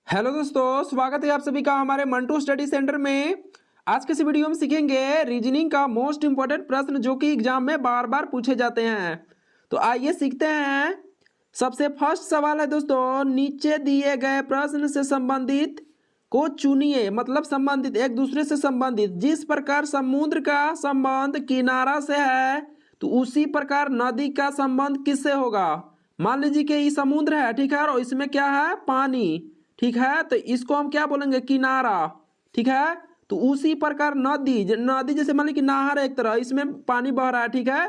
Hello दोस्तों, स्वागत है आप सभी का हमारे मंटू स्टडी सेंटर में। आज के इस वीडियो में सीखेंगे रीजनिंग का मोस्ट इंपॉर्टेंट प्रश्न जो कि एग्जाम में बार बार पूछे जाते हैं। तो आइए सीखते हैं। सबसे फर्स्ट सवाल है दोस्तों, नीचे दिए गए प्रश्न से संबंधित को चुनिए। मतलब संबंधित, एक दूसरे से संबंधित। जिस प्रकार समुद्र का संबंध किनारा से है तो उसी प्रकार नदी का संबंध किससे होगा। मान लीजिए कि ये समुद्र है, ठीक है, और इसमें क्या है, पानी, ठीक है, तो इसको हम क्या बोलेंगे, किनारा, ठीक है। तो उसी प्रकार नदी, नदी जैसे मान लीजिए कि नहर है एक तरह, इसमें पानी बह रहा है, ठीक है,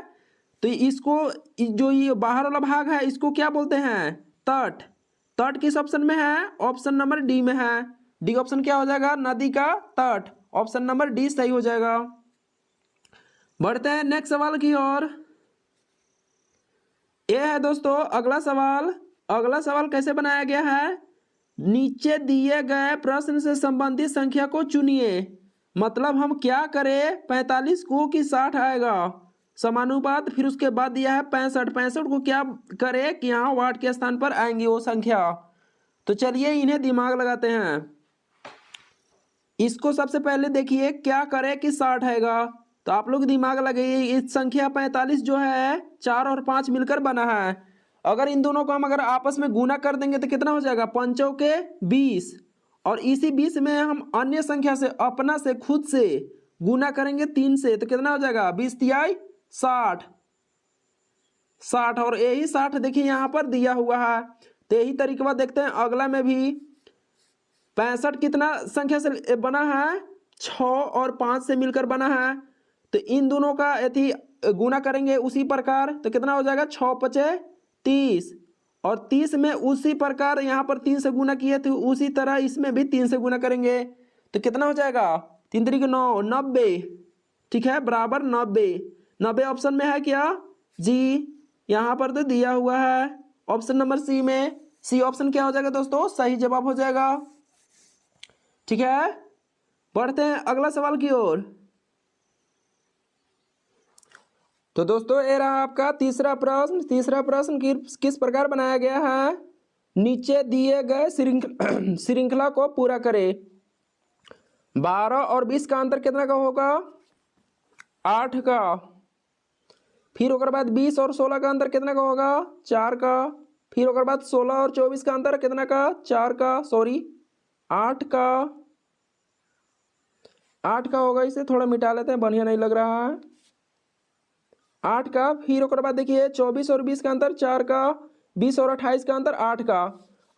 तो इसको जो ये बाहर वाला भाग है इसको क्या बोलते हैं, तट। तट किस ऑप्शन में है, ऑप्शन नंबर डी में है। डी ऑप्शन क्या हो जाएगा, नदी का तट। ऑप्शन नंबर डी सही हो जाएगा। बढ़ते हैं नेक्स्ट सवाल की ओर। यह है दोस्तों अगला सवाल। अगला सवाल कैसे बनाया गया है, नीचे दिए गए प्रश्न से संबंधित संख्या को चुनिए। मतलब हम क्या करें, 45 को कि 60 आएगा, समानुपात, फिर उसके बाद दिया है 65। 65 को क्या करें कि यहाँ वाट के स्थान पर आएंगी वो संख्या। तो चलिए इन्हें दिमाग लगाते हैं। इसको सबसे पहले देखिए, क्या करें कि 60 आएगा, तो आप लोग दिमाग लगाइए। इस संख्या 45 जो है 4 और 5 मिलकर बना है। अगर इन दोनों को हम अगर आपस में गुना कर देंगे तो कितना हो जाएगा, 5 के 20, और इसी 20 में हम अन्य संख्या से, अपना से, खुद से गुना करेंगे 3 से, तो कितना हो जाएगा, 20 तिहाई 60। 60 और यही 60 देखिए यहाँ पर दिया हुआ है। तो यही तरीका देखते हैं अगला में भी। 65 कितना संख्या से बना है, 6 और 5 से मिलकर बना है। तो इन दोनों का यदि गुना करेंगे उसी प्रकार तो कितना हो जाएगा, 6 पचे 30, और 30 में उसी प्रकार यहाँ पर 3 से गुना किए तो उसी तरह इसमें भी 3 से गुना करेंगे तो कितना हो जाएगा, 3 3 9, 90, ठीक है, बराबर 90। 90 ऑप्शन में है क्या जी, यहाँ पर तो दिया हुआ है ऑप्शन नंबर सी में। सी ऑप्शन क्या हो जाएगा दोस्तों, सही जवाब हो जाएगा, ठीक है। बढ़ते हैं अगला सवाल की ओर। तो दोस्तों ये रहा आपका तीसरा प्रश्न। तीसरा प्रश्न किस प्रकार बनाया गया है, नीचे दिए गए श्रृंखला को पूरा करें। 12 और 20 का अंतर कितना का होगा, 8 का। फिर उसके बाद 20 और 16 का अंतर कितना का होगा, 4 का। फिर उसके बाद 16 और 24 का अंतर कितना का, 4 का, सॉरी 8 का। 8 का होगा, इसे थोड़ा मिटा लेते हैं, बढ़िया नहीं लग रहा है। 8 का। फिर उसके बाद देखिए 24 और 20 का अंतर 4 का, 20 और 28 का अंतर 8 का।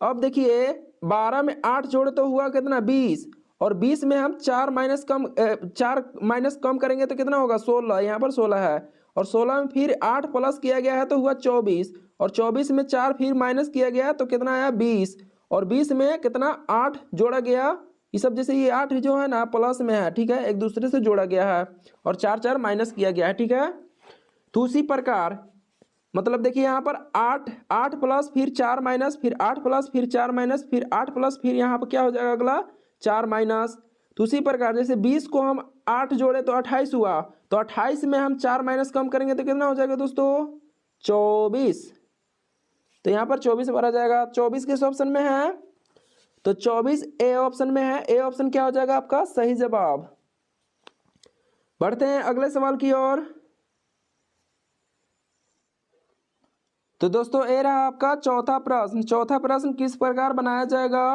अब देखिए 12 में 8 जोड़े तो हुआ कितना, 20, और 20 में हम 4 माइनस कम करेंगे तो कितना होगा, 16। यहाँ पर 16 है, और 16 में फिर 8 प्लस किया गया है तो हुआ 24, और 24 में 4 फिर माइनस किया गया तो कितना आया, 20, और 20 में कितना, 8 जोड़ा गया। ये सब जैसे ये 8 जो है ना प्लस में है, ठीक है, एक दूसरे से जोड़ा गया है, और 4 4 माइनस किया गया है, ठीक है। तो उसी प्रकार मतलब देखिए यहाँ पर 8 8 प्लस फिर 4 माइनस, फिर 8 प्लस फिर 4 माइनस, फिर 8 प्लस फिर यहाँ पर क्या हो जाएगा अगला, 4 माइनस। तो उसी प्रकार जैसे 20 को हम 8 जोड़े तो 28 हुआ, तो 28 में हम 4 माइनस कम करेंगे तो कितना हो जाएगा दोस्तों, 24। तो यहाँ पर 24 भरा जाएगा। 24 किस ऑप्शन में है, तो 24 ए ऑप्शन में है। ए ऑप्शन क्या हो जाएगा आपका सही जवाब। बढ़ते हैं अगले सवाल की ओर। तो दोस्तों ये रहा आपका चौथा प्रश्न। चौथा प्रश्न किस प्रकार बनाया जाएगा,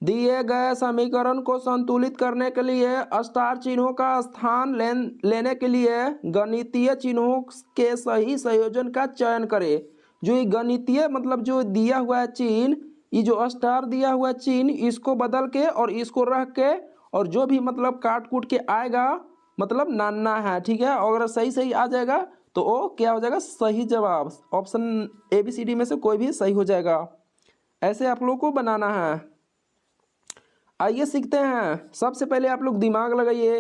दिए गए समीकरण को संतुलित करने के लिए स्टार चिन्हों का स्थान लेने के लिए गणितीय चिन्हों के सही संयोजन का चयन करें। जो ये गणितीय मतलब जो दिया हुआ है चिन्ह, ये जो स्टार दिया हुआ चिन्ह, इसको बदल के और इसको रख के, और जो भी मतलब काट कूट के आएगा मतलब नाना है, ठीक है। और अगर सही सही आ जाएगा तो वो क्या हो जाएगा, सही जवाब। Option A B C D में से कोई भी सही हो जाएगा। ऐसे आप लोग को बनाना है। आइए सीखते हैं। सबसे पहले आप लोग दिमाग लगाइए।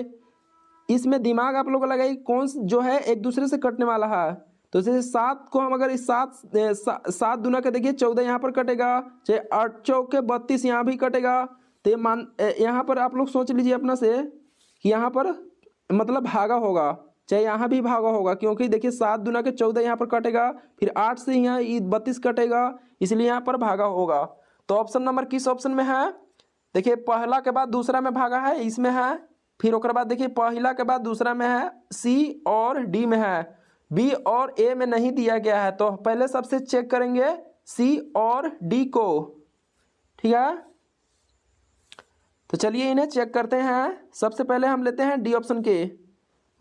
इसमें दिमाग आप लोग लगाइए कौन जो है एक दूसरे से कटने वाला है। तो जैसे 7 को हम अगर इस 7 दूना के देखिए 14 यहाँ पर कटेगा, चाहे 8 चौके 32 यहाँ भी कटेगा। तो यहाँ पर आप लोग सोच लीजिए अपना से कि यहाँ पर मतलब भागा होगा, चाहे यहाँ भी भागा होगा, क्योंकि देखिए 7 दूना के 14 यहाँ पर कटेगा, फिर 8 से यहाँ 32 कटेगा, इसलिए यहाँ पर भागा होगा। तो ऑप्शन नंबर किस ऑप्शन में है? देखिए पहला के बाद दूसरा में भागा है, इसमें है। फिर ओकर बाद देखिए पहला के बाद दूसरा में है, सी और डी में है, बी और ए में नहीं दिया गया है। तो पहले सबसे चेक करेंगे सी और डी को, ठीक है। तो चलिए इन्हें चेक करते हैं। सबसे पहले हम लेते हैं डी ऑप्शन के,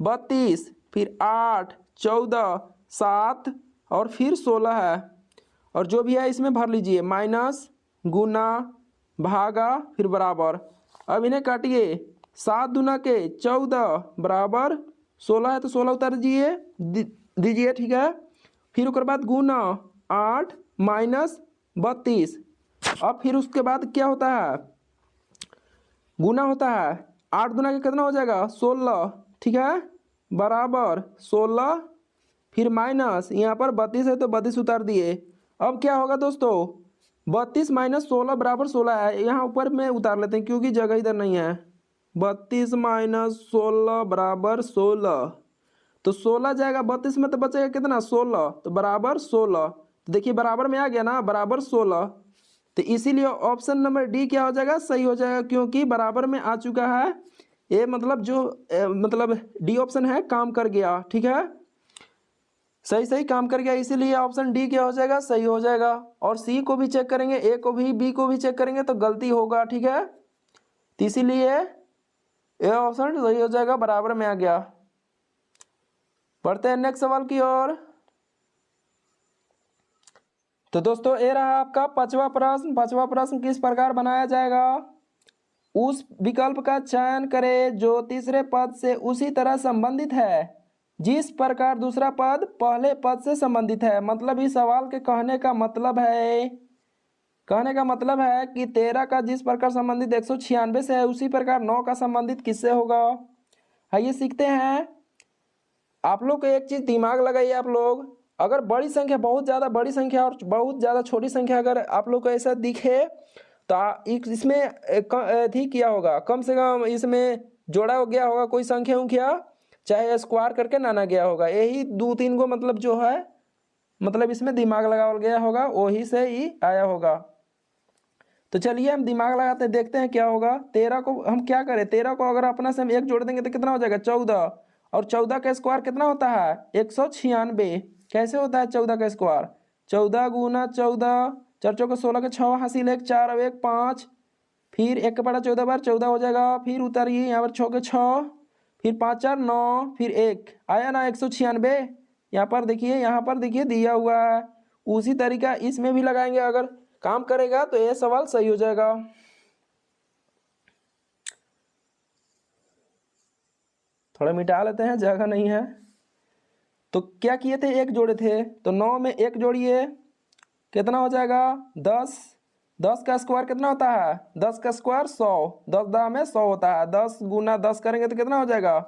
32, फिर 8, 14, 7 और फिर 16 है। और जो भी है इसमें भर लीजिए, माइनस, गुना, भागा, फिर बराबर। अब इन्हें काटिए, 7 दूना के 14 बराबर 16 है, तो 16 उतार दीजिए, ठीक है। फिर उसके बाद गुना 8 माइनस 32। अब फिर उसके बाद क्या होता है? गुना होता है, 8 गुना के कितना हो जाएगा? 16, ठीक है, बराबर 16, फिर माइनस, यहाँ पर 32 है तो 32 उतार दिए। अब क्या होगा दोस्तों? 32 माइनस 16 बराबर 16 है। यहाँ ऊपर में उतार लेते हैं क्योंकि जगह इधर नहीं है। 32 माइनस 16 बराबर 16, तो 16 जाएगा 32 में, तो बचेगा कितना? 16, तो बराबर 16। तो देखिए बराबर में आ गया ना, बराबर 16। तो इसीलिए ऑप्शन नंबर डी क्या हो जाएगा? सही हो जाएगा, क्योंकि बराबर में आ चुका है। ये मतलब जो मतलब डी ऑप्शन है काम कर गया, ठीक है, सही सही काम कर गया, इसीलिए ऑप्शन डी क्या हो जाएगा? सही हो जाएगा। और सी को भी चेक करेंगे, ए को भी, बी को भी चेक करेंगे तो गलती होगा, ठीक है। तो इसीलिए ये ऑप्शन सही हो जाएगा, बराबर में आ गया। बढ़ते हैं नेक्स्ट सवाल की ओर। तो दोस्तों ये रहा आपका पांचवा प्रश्न। पांचवा प्रश्न किस प्रकार बनाया जाएगा? उस विकल्प का चयन करें जो तीसरे पद से उसी तरह संबंधित है जिस प्रकार दूसरा पद पहले पद से संबंधित है। मतलब इस सवाल के कहने का मतलब है कि 13 का जिस प्रकार संबंधित 196 से है, उसी प्रकार 9 का संबंधित किससे होगा। आइए सीखते हैं। आप लोग को एक चीज दिमाग लगाइए, आप लोग अगर बड़ी संख्या, बहुत ज़्यादा बड़ी संख्या और बहुत ज़्यादा छोटी संख्या अगर आप लोग को ऐसा दिखे तो इसमें ठीक किया होगा, कम से कम इसमें जोड़ा गया होगा कोई संख्या उंख्या, चाहे स्क्वायर करके नाना गया होगा। यही 2-3 को मतलब जो है मतलब इसमें दिमाग लगाया गया होगा, वही से ही आया होगा। तो चलिए हम दिमाग लगाते हैं, देखते हैं क्या होगा। 13 को हम क्या करें? 13 को अगर अपना से हम 1 जोड़ देंगे तो कितना हो जाएगा? 14। और 14 का स्क्वायर कितना होता है? 196। कैसे होता है 14 का स्क्वायर? 14 गुना 14, 4 चौके 16 के 6 हासिल 1 4 अब 1 5, फिर 1 के बड़ा 14 बार 14 हो जाएगा। फिर उतारिए, यहाँ पर 6 के 6, फिर 5 4 9, फिर 1 आया ना 196। यहाँ पर देखिए दिया हुआ है। उसी तरीका इसमें भी लगाएंगे, अगर काम करेगा तो यह सवाल सही हो जाएगा। थोड़ा मिटा लेते हैं, जगह नहीं है। तो क्या किए थे? 1 जोड़े थे, तो 9 में 1 जोड़िए, कितना हो जाएगा? 10। 10 का स्क्वायर कितना होता है? 10 का स्क्वायर 100, 10 दाम में 100 होता है। 10 गुना 10 करेंगे तो कितना हो जाएगा?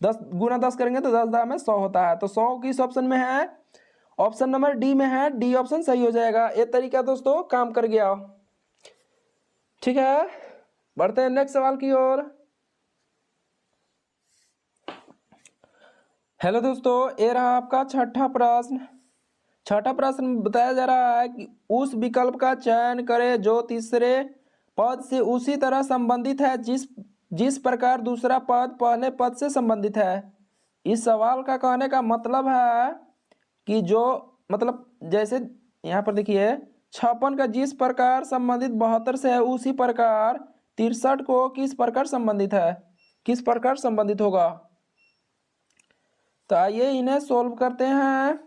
10 गुना 10 करेंगे तो 10 दाम में 100 होता है। तो 100 किस ऑप्शन में है? ऑप्शन नंबर डी में है। डी ऑप्शन सही हो जाएगा। ये तरीका दोस्तों काम कर गया, ठीक है। बढ़ते हैं नेक्स्ट सवाल की ओर। हेलो दोस्तों, ये रहा आपका छठा प्रश्न। छठा प्रश्न बताया जा रहा है कि उस विकल्प का चयन करें जो तीसरे पद से उसी तरह संबंधित है जिस प्रकार दूसरा पद पहले पद से संबंधित है। इस सवाल का कहने का मतलब है कि जो मतलब जैसे यहाँ पर देखिए 56 का जिस प्रकार संबंधित 72 से है, उसी प्रकार 63 को किस प्रकार संबंधित है, किस प्रकार संबंधित होगा। तो आइए इन्हें सोल्व करते हैं।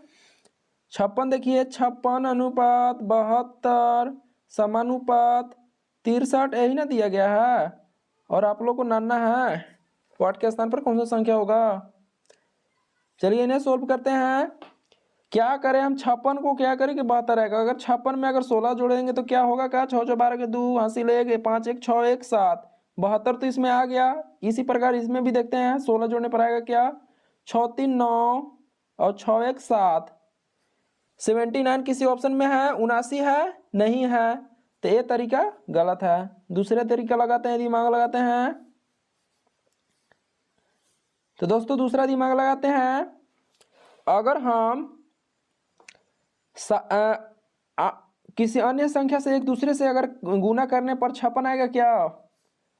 56 देखिए, 56 अनुपात 72 समानुपात 63, यही ना दिया गया है। और आप लोग को नाना है वाट के स्थान पर कौन सा संख्या होगा। चलिए इन्हें सोल्व करते हैं। क्या करें हम? 56 को क्या करें कि 72 आएगा। अगर 56 में अगर 16 जोड़ेंगे तो क्या होगा? क्या 6 6 12 के 2 हासिल 1 5 1 6 1 7, 72 तो इसमें आ गया। इसी प्रकार इसमें भी देखते हैं 16 जोड़ने पर आएगा क्या? 6 3 9 और 6 1 7। 79 किसी ऑप्शन में है? 79 है? नहीं है। तो ये तरीका गलत है। दूसरे तरीका लगाते हैं, दिमाग लगाते हैं। तो दोस्तों दूसरा दिमाग लगाते हैं। अगर हम किसी अन्य संख्या से एक दूसरे से अगर गुना करने पर 56 आएगा क्या?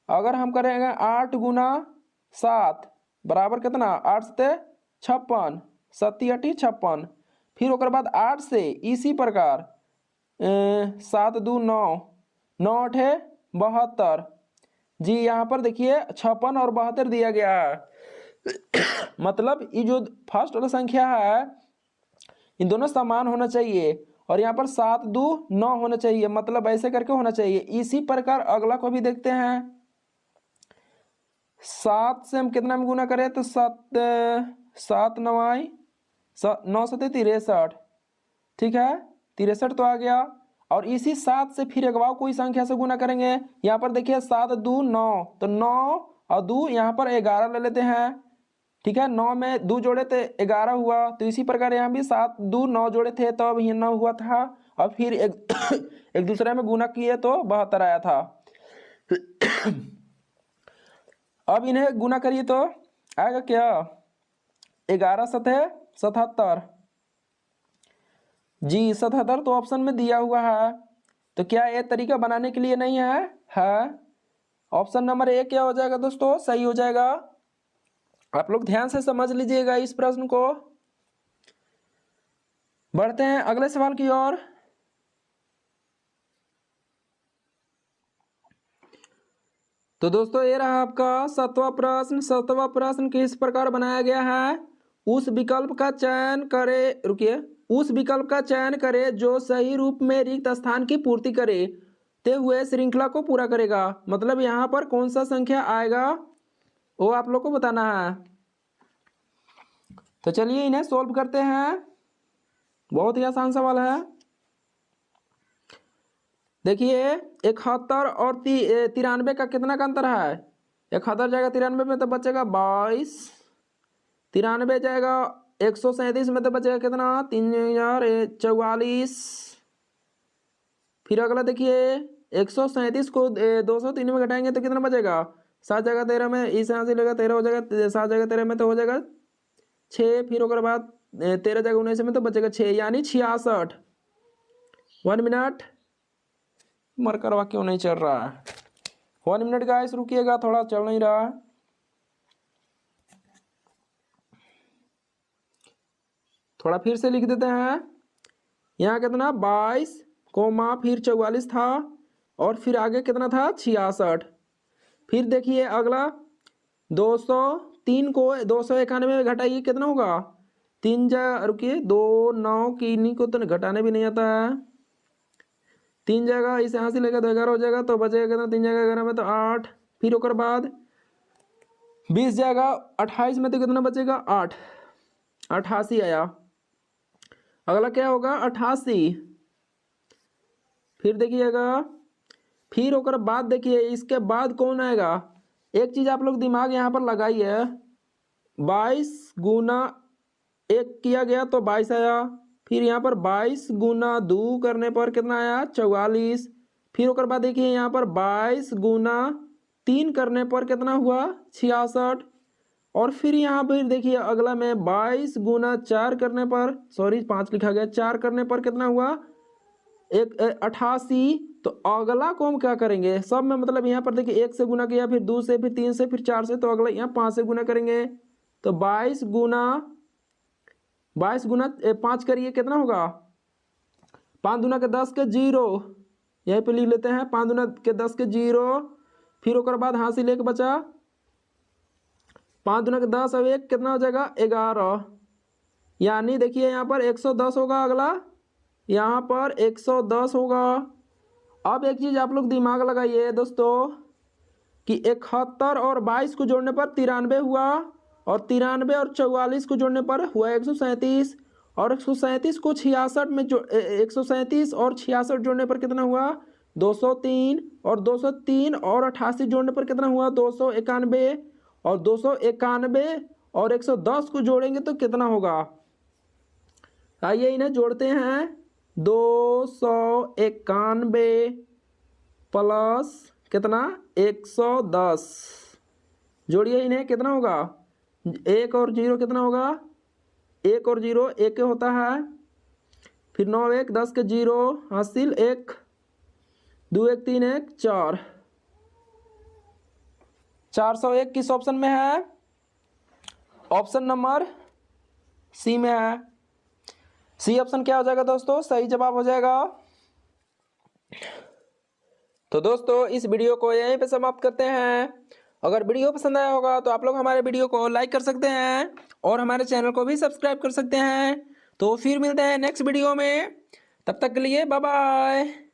अगर हम करेंगे 8 गुना 7 बराबर कितना, 8 से 56, 7 8 56। फिर ओकर बाद 8 से इसी प्रकार 7 2 9, 9 8 72। जी यहाँ पर देखिए 56 और 72 दिया गया है। मतलब ये जो फर्स्ट वाला संख्या है इन दोनों समान होना चाहिए, और यहाँ पर 7 2 9 होना चाहिए, मतलब ऐसे करके होना चाहिए। इसी प्रकार अगला को भी देखते हैं। 7 से हम कितना में गुना करें तो 7 7 9 9 7 63, ठीक है 63 तो आ गया। और इसी 7 से फिर एक बार कोई संख्या से गुना करेंगे। यहाँ पर देखिए 7 2 9, तो 9 और 2 यहाँ पर 11 ले लेते हैं, ठीक है। 9 में 2 जोड़े थे 11 हुआ। तो इसी प्रकार यहाँ भी 7 2 9 जोड़े थे तो अब ये 9 हुआ था, और फिर एक एक दूसरे में गुना किए तो 72 आया था। अब इन्हें गुना करिए तो आएगा क्या, 11 7 77। जी 77 तो ऑप्शन में दिया हुआ है, तो क्या ये तरीका बनाने के लिए नहीं है? ऑप्शन नंबर ए क्या हो जाएगा दोस्तों, सही हो जाएगा। आप लोग ध्यान से समझ लीजिएगा इस प्रश्न को। बढ़ते हैं अगले सवाल की ओर। तो दोस्तों ये रहा आपका 7वां प्रश्न। 7वां प्रश्न किस प्रकार बनाया गया है, उस विकल्प का चयन करे, रुकिए, उस विकल्प का चयन करे जो सही रूप में रिक्त स्थान की पूर्ति करे ते हुए श्रृंखला को पूरा करेगा। मतलब यहाँ पर कौन सा संख्या आएगा वो आप लोग को बताना है। तो चलिए इन्हें सोल्व करते हैं। बहुत ही आसान सवाल है। देखिए 71 और 93 का कितना का अंतर है। 71 जाएगा 93 में तो बचेगा 22, 93 जाएगा 137 में तो बचेगा कितना 3044। फिर अगला देखिए 137 को 203 में घटाएंगे तो कितना बचेगा, 7 जगह 13 में, इस यहाँ से लेगा 13 हो जाएगा, 7 जगह 13 में तो हो जाएगा 6। फिर उसके बाद 13 जगह 19 में तो बचेगा 6, यानी 66। 1 मिनट, मरकरवा क्यों नहीं चल रहा है। 1 मिनट गाइस रुकिएगा, थोड़ा चल नहीं रहा है। थोड़ा फिर से लिख देते हैं। यहाँ कितना 22 कोमा फिर 44 था, और फिर आगे कितना था 66। फिर देखिए अगला 203 को 291 में घटाइए कितना होगा, 3 जगह, रुकिए 2 9 की इन्हीं को तो घटाने भी नहीं आता है। 3 जगह इसे यहाँ से लेकर तो 11 हो जाएगा, तो बचेगा कितना 3 जगह 11 में तो 8। फिर उसके बाद 20 जगह 28 में तो कितना बचेगा 8, 88 आया। अगला क्या होगा 88। फिर देखिएगा, फिर ओकर बाद देखिए इसके बाद कौन आएगा। एक चीज आप लोग दिमाग यहाँ पर लगाइए, 22 गुना 1 किया गया तो 22 आया। फिर यहाँ पर 22 गुना 2 करने पर कितना आया 44। फिर ओकर बाद देखिए यहाँ पर 22 गुना 3 करने पर कितना हुआ 66। और फिर यहाँ पर देखिए अगला में 22 गुना 4 करने पर, सॉरी 5 लिखा गया, 4 करने पर कितना हुआ 88। तो अगला को हम क्या करेंगे सब में, मतलब यहाँ पर देखिए 1 से गुना किया, फिर 2 से, फिर 3 से, फिर 4 से, तो अगला यहाँ 5 से गुना करेंगे। तो 22 गुना 5 करिए कितना होगा, 5 दूना के 10 के 0, यहीं पे लिख लेते हैं 5 दूना के 10 के 0। फिर उसके बाद हासिल 1 बचा, 5 दूना के 10 और 1 कितना हो जाएगा 11। यानी देखिए यहाँ पर 110 होगा, अगला यहाँ पर 110 होगा। अब एक चीज आप लोग दिमाग लगाइए दोस्तों कि 71 और 22 को जोड़ने पर 93 हुआ, और 93 और 44 को जोड़ने पर हुआ 137, और 137 को 66 में 137 और 66 जोड़ने पर कितना हुआ 203, और 203 और 88 जोड़ने पर कितना हुआ 291, और 291 और 110 को जोड़ेंगे तो कितना होगा। आइए इन्हें जोड़ते हैं। 291 प्लस कितना 110, जोड़िए इन्हें कितना होगा, 1 और 0 कितना होगा, 1 और 0 1 होता है। फिर 9 1 10 के 0 हासिल 1 2 1 3 1 4 401 किस ऑप्शन में है? ऑप्शन नंबर सी में है। सी ऑप्शन क्या हो जाएगा दोस्तों? सही जवाब हो जाएगा। तो दोस्तों इस वीडियो को यहीं पे समाप्त करते हैं। अगर वीडियो पसंद आया होगा तो आप लोग हमारे वीडियो को लाइक कर सकते हैं और हमारे चैनल को भी सब्सक्राइब कर सकते हैं। तो फिर मिलते हैं नेक्स्ट वीडियो में, तब तक के लिए बाय बाय।